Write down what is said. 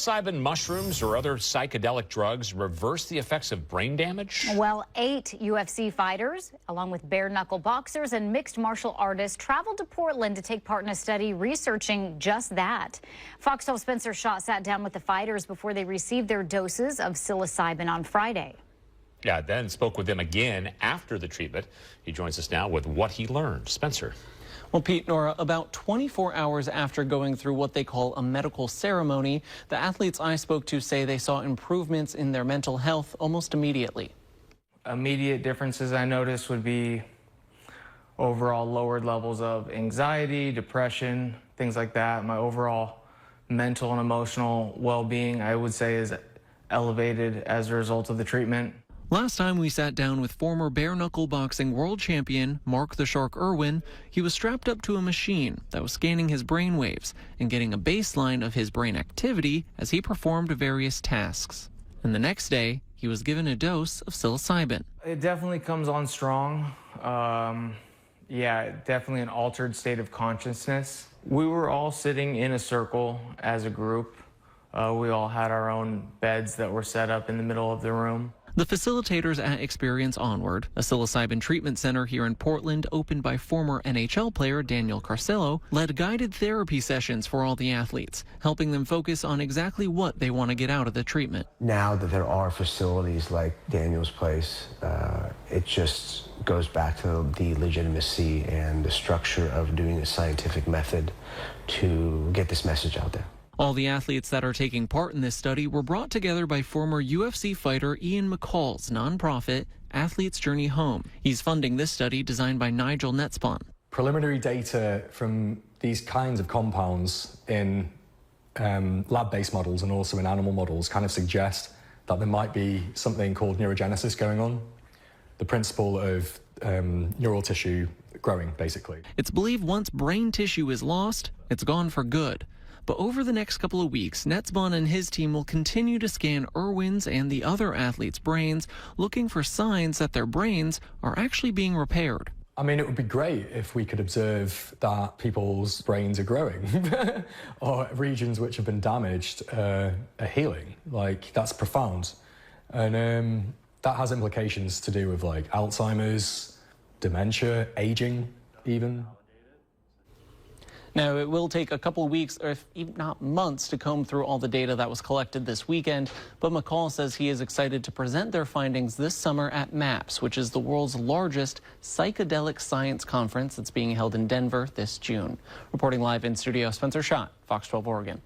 Psilocybin mushrooms or other psychedelic drugs reverse the effects of brain damage? Well, 8 UFC fighters, along with bare-knuckle boxers and mixed martial artists, traveled to Portland to take part in a study researching just that. Fox 12's Spencer Schott sat down with the fighters before they received their doses of psilocybin on Friday. Yeah, then spoke with them again after the treatment. He joins us now with what he learned. Spencer. Well, Pete, Nora, about 24 hours after going through what they call a medical ceremony, the athletes I spoke to say they saw improvements in their mental health almost immediately. Immediate differences I noticed would be overall lowered levels of anxiety, depression, things like that. My overall mental and emotional well-being, I would say, is elevated as a result of the treatment. Last time we sat down with former bare-knuckle boxing world champion Mark the Shark Irwin, he was strapped up to a machine that was scanning his brain waves and getting a baseline of his brain activity as he performed various tasks. And the next day, he was given a dose of psilocybin. It definitely comes on strong. Yeah, definitely an altered state of consciousness. We were all sitting in a circle as a group. We all had our own beds that were set up in the middle of the room. The facilitators at Experience Onward, a psilocybin treatment center here in Portland opened by former NHL player Daniel Carcillo, led guided therapy sessions for all the athletes, helping them focus on exactly what they want to get out of the treatment. Now that there are facilities like Daniel's place, it just goes back to the legitimacy and the structure of doing a scientific method to get this message out there. All the athletes that are taking part in this study were brought together by former UFC fighter Ian McCall's nonprofit, Athletes Journey Home. He's funding this study designed by Nigel Netzbon. Preliminary data from these kinds of compounds in lab-based models and also in animal models kind of suggest that there might be something called neurogenesis going on, the principle of neural tissue growing, basically. It's believed once brain tissue is lost, it's gone for good. But over the next couple of weeks, Netzbon and his team will continue to scan Irwin's and the other athletes' brains, looking for signs that their brains are actually being repaired. I mean, it would be great if we could observe that people's brains are growing or regions which have been damaged are healing. Like, that's profound. And that has implications to do with, like, Alzheimer's, dementia, aging, even. Now, it will take a couple of weeks, or if not months, to comb through all the data that was collected this weekend, but McCall says he is excited to present their findings this summer at MAPS, which is the world's largest psychedelic science conference that's being held in Denver this June. Reporting live in studio, Spencer Schott, Fox 12 Oregon.